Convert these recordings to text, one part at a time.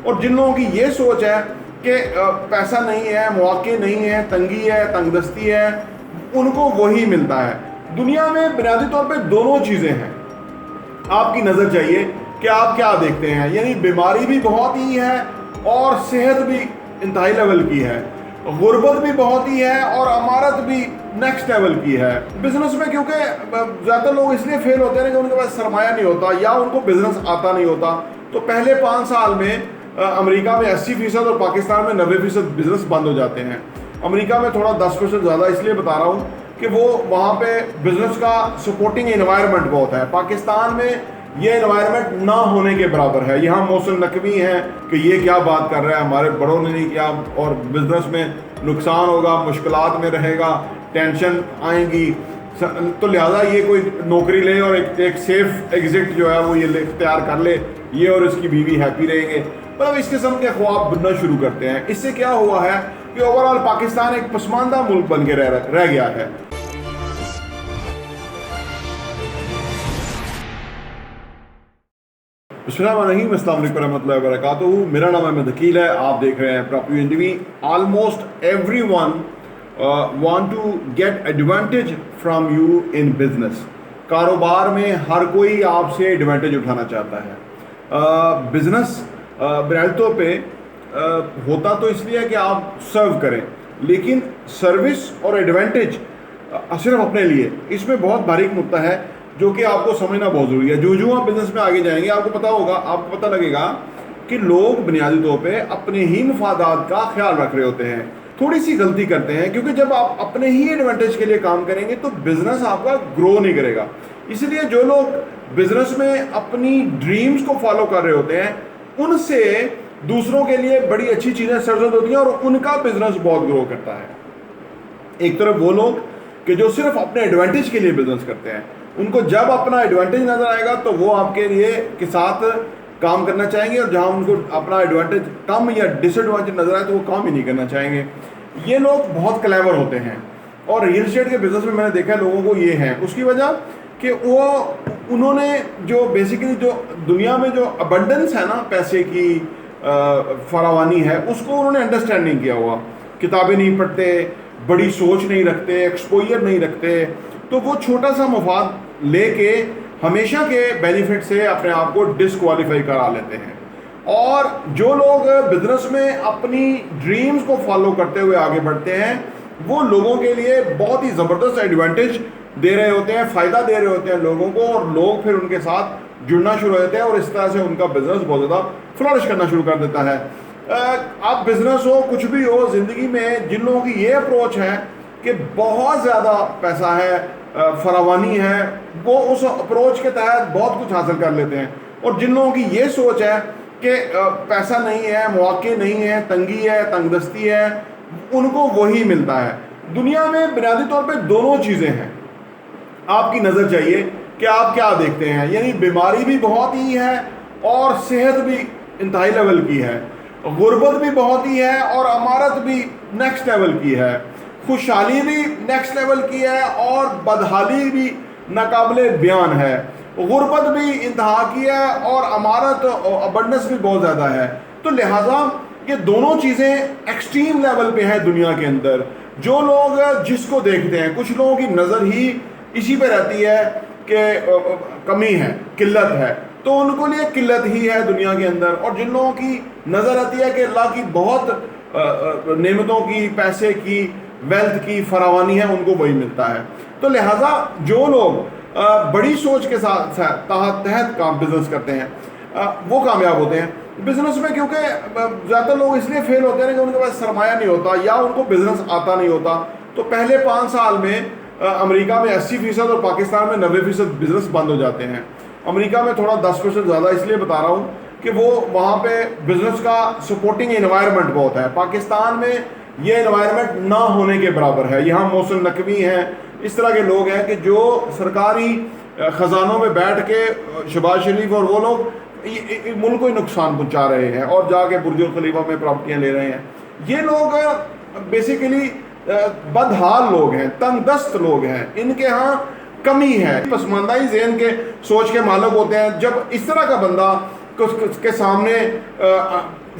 اور جن لوگوں کی یہ سوچ ہے کہ پیسہ نہیں ہے، مواقع نہیں ہے، تنگی ہے، تنگ دستی ہے، ان کو وہی ملتا ہے۔ دنیا میں بنیادی طور پہ دونوں چیزیں ہیں، آپ کی نظر چاہیے کہ آپ کیا دیکھتے ہیں۔ یعنی بیماری بھی بہت ہی ہے اور صحت بھی انتہائی لیول کی ہے، غربت بھی بہت ہی ہے اور امارت بھی نیکسٹ لیول کی ہے۔ بزنس میں کیونکہ زیادہ لوگ اس لیے فیل ہوتے ہیں کہ ان کے پاس سرمایہ نہیں ہوتا یا ان کو بزنس آتا نہیں ہوتا۔ تو پہلے 5 سال میں امریکہ میں 80% اور پاکستان میں 90% بزنس بند ہو جاتے ہیں۔ امریکہ میں تھوڑا 10% زیادہ اس لیے بتا رہا ہوں کہ وہ وہاں پہ بزنس کا سپورٹنگ انوائرمنٹ بہت ہے۔ پاکستان میں یہ انوائرمنٹ نہ ہونے کے برابر ہے۔ یہاں موسم نقمی ہے کہ یہ کیا بات کر رہا ہے، ہمارے بڑوں نے نہیں کیا، اور بزنس میں نقصان ہوگا، مشکلات میں رہے گا، ٹینشن آئیں گی، تو لہٰذا یہ کوئی نوکری لے اور ایک سیف ایگزٹ جو ہے وہ یہ اختیار کر لے، یہ اور اس کی بیوی ہیپی رہیں گے۔ مطلب اس قسم کے خواب بننا شروع کرتے ہیں۔ اس سے کیا ہوا ہے کہ اوورآل پاکستان ایک پسماندہ ملک بن کے رہ گیا ہے۔ بسم اللہ الرحمن الرحیم، السلام علیکم ورحمۃ اللہ وبرکاتہ۔ میرا نام احمد عقیل ہے، آپ دیکھ رہے ہیں property N T V. Almost everyone want to get advantage from you in business. کاروبار میں ہر کوئی آپ سے ایڈوانٹیج اٹھانا چاہتا ہے۔ بزنس بنیادی طور پہ ہوتا تو اس لیے کہ آپ سرو کریں، لیکن سروس اور ایڈوانٹیج صرف اپنے لیے، اس میں بہت باریک نقطہ ہے جو کہ آپ کو سمجھنا بہت ضروری ہے۔ جو آپ بزنس میں آگے جائیں گے آپ کو پتہ لگے گا کہ لوگ بنیادی طور پہ اپنے ہی مفادات کا خیال رکھ رہے ہوتے ہیں، تھوڑی سی غلطی کرتے ہیں، کیونکہ جب آپ اپنے ہی ایڈوانٹیج کے لیے کام کریں گے تو بزنس آپ کا گرو نہیں کرے گا۔ اس لیے جو لوگ بزنس میں اپنی ڈریمز کو فالو کر رہے ہوتے ہیں ان سے دوسروں کے لیے بڑی اچھی چیزیں سرزد ہوتی ہیں اور ان کا بزنس بہت گرو کرتا ہے۔ ایک طرف وہ لوگ کہ جو صرف اپنے ایڈوانٹیج کے لیے بزنس کرتے ہیں، ان کو جب اپنا ایڈوانٹیج نظر آئے گا تو وہ آپ کے لیے کے ساتھ کام کرنا چاہیں گے، اور جہاں ان کو اپنا ایڈوانٹیج کم یا ڈس ایڈوانٹیج نظر آئے تو وہ کام ہی نہیں کرنا چاہیں گے۔ یہ لوگ بہت کلیور ہوتے ہیں، اور ریئل اسٹیٹ کے بزنس میں نے دیکھا ہے لوگوں کو یہ ہے، اس کی وجہ کہ انہوں نے جو بیسیکلی جو دنیا میں جو ابنڈنس ہے نا، پیسے کی فراوانی ہے، اس کو انہوں نے انڈرسٹینڈ نہیں کیا ہوا۔ کتابیں نہیں پڑھتے، بڑی سوچ نہیں رکھتے، ایکسپوجر نہیں رکھتے، تو وہ چھوٹا سا مفاد لے کے ہمیشہ کے بینیفٹ سے اپنے آپ کو ڈسکوالیفائی کرا لیتے ہیں۔ اور جو لوگ بزنس میں اپنی ڈریمز کو فالو کرتے ہوئے آگے بڑھتے ہیں وہ لوگوں کے لیے بہت ہی زبردست ایڈوانٹیج دے رہے ہوتے ہیں، فائدہ دے رہے ہوتے ہیں لوگوں کو، اور لوگ پھر ان کے ساتھ جڑنا شروع ہو جاتے ہیں، اور اس طرح سے ان کا بزنس بہت زیادہ فلورش کرنا شروع کر دیتا ہے۔ آپ بزنس ہو کچھ بھی ہو زندگی میں، جن لوگوں کی یہ اپروچ ہے کہ بہت زیادہ پیسہ ہے، فراوانی ہے، وہ اس اپروچ کے تحت بہت کچھ حاصل کر لیتے ہیں۔ اور جن لوگوں کی یہ سوچ ہے کہ پیسہ نہیں ہے، مواقع نہیں ہے، تنگی ہے، تنگ دستی ہے، ان کو وہی ملتا ہے۔ دنیا میں بنیادی طور پہ دونوں چیزیں ہیں، آپ کی نظر چاہیے کہ آپ کیا دیکھتے ہیں۔ یعنی بیماری بھی بہت ہی ہے اور صحت بھی انتہائی لیول کی ہے، غربت بھی بہت ہی ہے اور امارت بھی نیکسٹ لیول کی ہے، خوشحالی بھی نیکسٹ لیول کی ہے اور بدحالی بھی ناقابل بیان ہے، غربت بھی انتہا کی ہے اور امارت ابنڈنس بھی بہت زیادہ ہے۔ تو لہٰذا یہ دونوں چیزیں ایکسٹریم لیول پہ ہیں دنیا کے اندر۔ جو لوگ جس کو دیکھتے ہیں، کچھ لوگوں کی نظر ہی اسی پہ رہتی ہے کہ کمی ہے، قلت ہے، تو ان کو لیے قلت ہی ہے دنیا کے اندر، اور جن لوگوں کی نظر آتی ہے کہ اللہ کی بہت نعمتوں کی، پیسے کی، ویلتھ کی فراوانی ہے، ان کو وہی ملتا ہے۔ تو لہٰذا جو لوگ بڑی سوچ کے ساتھ تحت کام بزنس کرتے ہیں وہ کامیاب ہوتے ہیں۔ بزنس میں کیونکہ زیادہ لوگ اس لیے فیل ہوتے ہیں کہ ان کے پاس سرمایہ نہیں ہوتا یا ان کو بزنس آتا نہیں ہوتا۔ تو پہلے 5 سال میں امریکہ میں 80% اور پاکستان میں 90% بزنس بند ہو جاتے ہیں۔ امریکہ میں تھوڑا 10% زیادہ اس لیے بتا رہا ہوں کہ وہ وہاں پہ بزنس کا سپورٹنگ انوائرمنٹ بہت ہے۔ پاکستان میں یہ انوائرمنٹ نہ ہونے کے برابر ہے۔ یہاں موسم نقمی ہے، اس طرح کے لوگ ہیں کہ جو سرکاری خزانوں میں بیٹھ کے شہباز شریف اور وہ لوگ ملک کو ہی نقصان پہنچا رہے ہیں اور جا کے برج خلیفہ میں پراپرٹیاں لے رہے ہیں۔ یہ لوگ بیسیکلی بدحال لوگ ہیں، تنگ دست لوگ ہیں، ان کے ہاں کمی ہے، پسماندہ ہی ذہن کے سوچ کے مالک ہوتے ہیں۔ جب اس طرح کا بندہ کے سامنے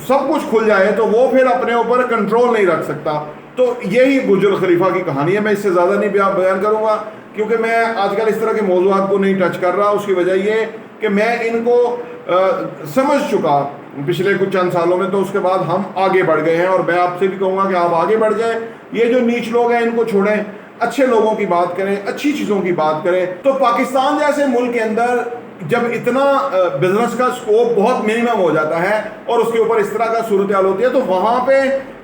सब कुछ खुल जाए तो वो फिर अपने ऊपर कंट्रोल नहीं रख सकता। तो यही बुर्जुल खलीफा की कहानी है। मैं इससे ज़्यादा नहीं बयान करूँगा क्योंकि मैं आजकल इस तरह के मौज़ूआत को नहीं टच कर रहा। उसकी वजह ये कि मैं इनको समझ चुका पिछले कुछ चंद सालों में, तो उसके बाद हम आगे बढ़ गए हैं। और मैं आपसे भी कहूँगा कि आप आगे बढ़ जाएं। ये जो नीच लोग हैं इनको छोड़ें, अच्छे लोगों की बात करें, अच्छी चीज़ों की बात करें। तो पाकिस्तान जैसे मुल्क के अंदर जब इतना बिजनेस का स्कोप बहुत मिनिमम हो जाता है और उसके ऊपर इस तरह का सूरत हाल होती है, तो वहाँ पे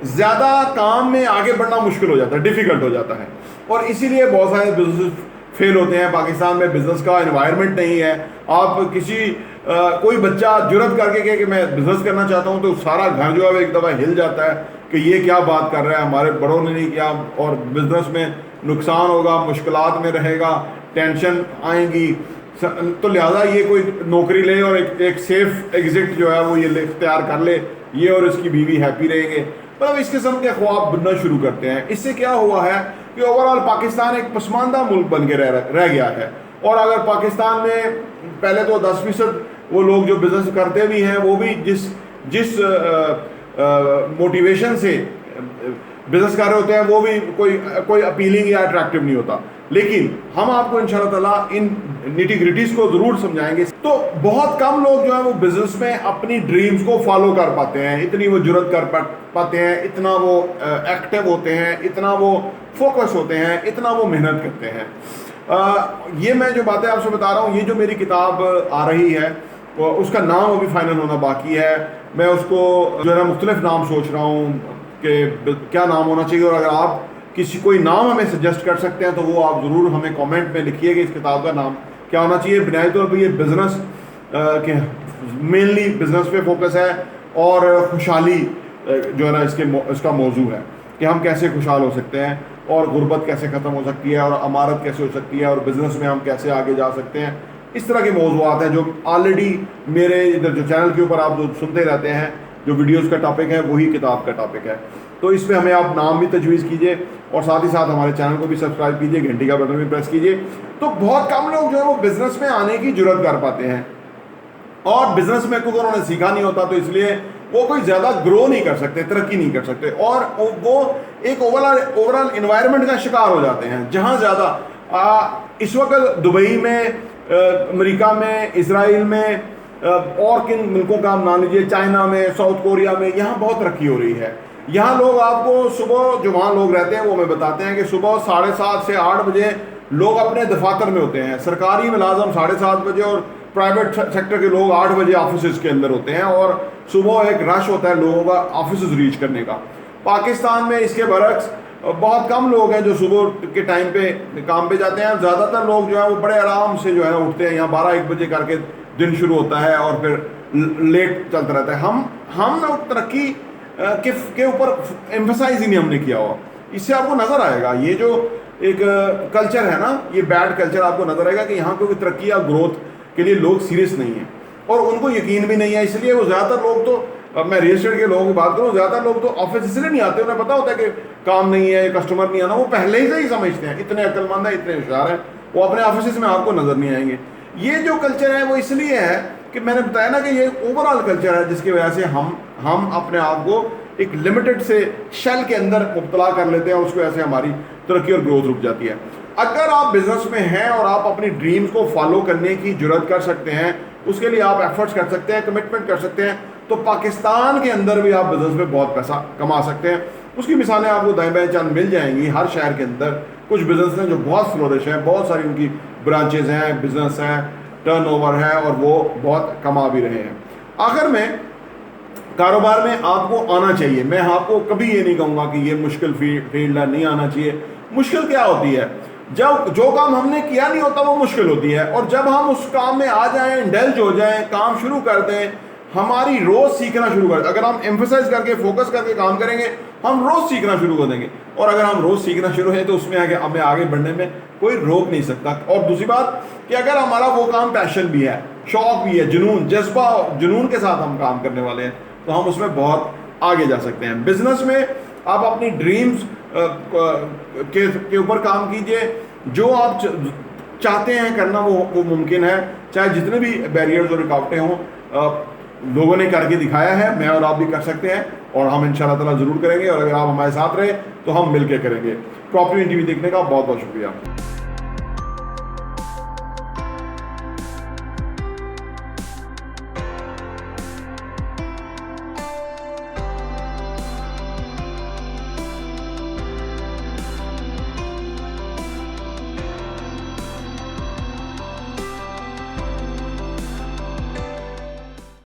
ज़्यादा काम में आगे बढ़ना मुश्किल हो जाता है, डिफ़िकल्ट हो जाता है। और इसीलिए बहुत सारे बिजनेस फेल होते हैं। पाकिस्तान में बिज़नेस का एनवायरनमेंट नहीं है। आप किसी कोई बच्चा जुर्रत करके कहे कि मैं बिज़नेस करना चाहता हूँ, तो सारा घर जो है एक दफ़ा हिल जाता है कि ये क्या बात कर रहा है, हमारे बड़ों ने नहीं किया, और बिज़नेस में नुकसान होगा, मुश्किलात में रहेगा, टेंशन आएंगी। तो लिहाजा ये कोई नौकरी ले और एक सेफ एग्जिट जो है वो ये इख्तियार कर ले, ये और इसकी बीवी हैप्पी रहेंगे। मतलब इस किस्म के ख्वाब बनना शुरू करते हैं। इससे क्या हुआ है कि ओवरऑल पाकिस्तान एक पसमानदा मुल्क बन के रह गया है। और अगर पाकिस्तान में पहले तो 10% वो लोग जो बिज़नेस करते भी हैं वो भी जिस मोटिवेशन से बिज़नेस कर रहे होते हैं वो भी कोई अपीलिंग या अट्रैक्टिव नहीं होता। लेकिन हम आपको इंशाअल्लाह ताला इन निटी ग्रिटीज़ को ज़रूर समझाएंगे। तो बहुत कम लोग जो है वो बिज़नेस में अपनी ड्रीम्स को फॉलो कर पाते हैं, इतनी वो जुर्रत कर पाते हैं, इतना वो एक्टिव होते हैं, इतना वो फोकस होते हैं, इतना वो मेहनत करते हैं। ये मैं जो बातें आपसे बता रहा हूँ, ये जो मेरी किताब आ रही है उसका नाम अभी फाइनल होना बाकी है। मैं उसको जो है ना मुख्तलिफ नाम सोच रहा हूँ कि क्या नाम होना चाहिए। और अगर आप कोई नाम हमें सजेस्ट कर सकते हैं तो वो आप ज़रूर हमें कमेंट में लिखिएगा इस किताब का नाम क्या होना चाहिए। बुनियादी तौर पर ये बिज़नेस के मेनली बिज़नेस पे फोकस है और खुशहाली जो है ना इसका मौजू है कि हम कैसे खुशहाल हो सकते हैं और गुर्बत कैसे ख़त्म हो सकती है और अमारत कैसे हो सकती है और बिज़नेस में हम कैसे आगे जा सकते हैं। इस तरह के मौज़ूआत हैं जो ऑलरेडी मेरे इधर जो चैनल के ऊपर आप जो सुनते रहते हैं, जो वीडियोस का टॉपिक है वही किताब का टॉपिक है। तो इस पे हमें आप नाम भी तजवीज़ कीजिए और साथ ही साथ हमारे चैनल को भी सब्सक्राइब कीजिए, घंटी का बटन भी प्रेस कीजिए। तो बहुत कम लोग जो है वो बिज़नेस में आने की जुर्रत कर पाते हैं और बिज़नेस में क्योंकि उन्होंने सीखा नहीं होता तो इसलिए वो कोई ज़्यादा ग्रो नहीं कर सकते, तरक्की नहीं कर सकते और वो एक ओवरऑल इन्वायरमेंट का शिकार हो जाते हैं जहाँ ज़्यादा इस वक्त दुबई में, अमेरिका में, इसराइल में और किन मुल्कों का नाम लीजिए, चाइना में, साउथ कोरिया में, यहाँ बहुत तरक्की हो रही है। यहाँ लोग आपको सुबह जो वहाँ लोग रहते हैं वो हमें बताते हैं कि सुबह 7:30 से 8 बजे लोग अपने दफातर में होते हैं। सरकारी मुलाजम 7:30 बजे और प्राइवेट सेक्टर के लोग 8 बजे ऑफिस के अंदर होते हैं और सुबह एक रश होता है लोगों का ऑफिस रीच करने का। पाकिस्तान में इसके बरक्स बहुत कम लोग हैं जो सुबह के टाइम पे काम पे जाते हैं। ज़्यादातर लोग जो है वो बड़े आराम से जो है उठते हैं, यहाँ 12-1 बजे करके दिन शुरू होता है और फिर लेट चलता रहता है। हम तरक्की के ऊपर एम्फसाइज ही नहीं हमने किया हुआ। इससे आपको नज़र आएगा ये जो एक कल्चर है ना, ये बैड कल्चर आपको नज़र आएगा कि यहाँ कोई तरक्की या ग्रोथ के लिए लोग सीरियस नहीं हैं और उनको यकीन भी नहीं है। इसलिए वो ज़्यादातर लोग तो, अब मैं रियल एस्टेट के लोगों की बात करूँ, ज़्यादातर लोग तो ऑफिस इसलिए नहीं आते, उन्हें पता होता है कि काम नहीं है, कस्टमर नहीं आना, वो पहले ही से ही समझते हैं, इतने अक्लमंद हैं, इतने होशियार हैं, वो अपने ऑफिस में आपको नज़र नहीं आएंगे। ये जो कल्चर है वो इसलिए है कि मैंने बताया ना कि ये ओवरऑल कल्चर है जिसकी वजह से हम अपने आप को एक लिमिटेड से शेल के अंदर मुब्तला कर लेते हैं, उसकी वजह से हमारी तरक्की और ग्रोथ रुक जाती है। अगर आप बिजनेस में हैं और आप अपनी ड्रीम्स को फॉलो करने की जुर्रत कर सकते हैं, उसके लिए आप एफर्ट्स कर सकते हैं, कमिटमेंट कर सकते हैं, तो पाकिस्तान के अंदर भी आप बिजनेस में बहुत पैसा कमा सकते हैं। उसकी मिसालें आपको दाएं बाएं चंद मिल जाएंगी। हर शहर के अंदर कुछ बिजनेस हैं जो बहुत फ्लोरिश हैं, बहुत सारी उनकी ब्रांचेज हैं, बिजनेस हैं, टर्नओवर है और वो बहुत कमा भी रहे हैं। आखिर में कारोबार में आपको आना चाहिए। मैं आपको कभी ये नहीं कहूँगा कि ये मुश्किल फील्ड है, नहीं आना चाहिए। मुश्किल क्या होती है? जब जो काम हमने किया नहीं होता वो मुश्किल होती है, और जब हम उस काम में आ जाएं, इंडल्ज हो जाएं, काम शुरू कर दें, हमारी रोज़ सीखना शुरू कर दें। अगर हम एम्फसाइज करके फोकस करके काम करेंगे, हम रोज़ सीखना शुरू कर देंगे, और अगर हम रोज़ सीखना शुरू हैं तो उसमें हमें आगे बढ़ने में कोई रोक नहीं सकता। और दूसरी बात कि अगर हमारा वो काम पैशन भी है, शौक भी है, जुनून, जज्बा, जुनून के साथ हम काम करने वाले हैं, तो हम उसमें बहुत आगे जा सकते हैं। बिजनेस में आप अपनी ड्रीम्स के ऊपर काम कीजिए। जो आप चाहते हैं करना वो मुमकिन है, चाहे जितने भी बैरियर्स और रुकावटें हों। لوگوں نے کر کے دکھایا ہے, میں اور آپ بھی کر سکتے ہیں, اور ہم انشاءاللہ تعالیٰ ضرور کریں گے, اور اگر آپ ہمارے ساتھ رہے تو ہم مل کے کریں گے. پراپرٹی ٹی وی دیکھنے کا بہت بہت شکریہ.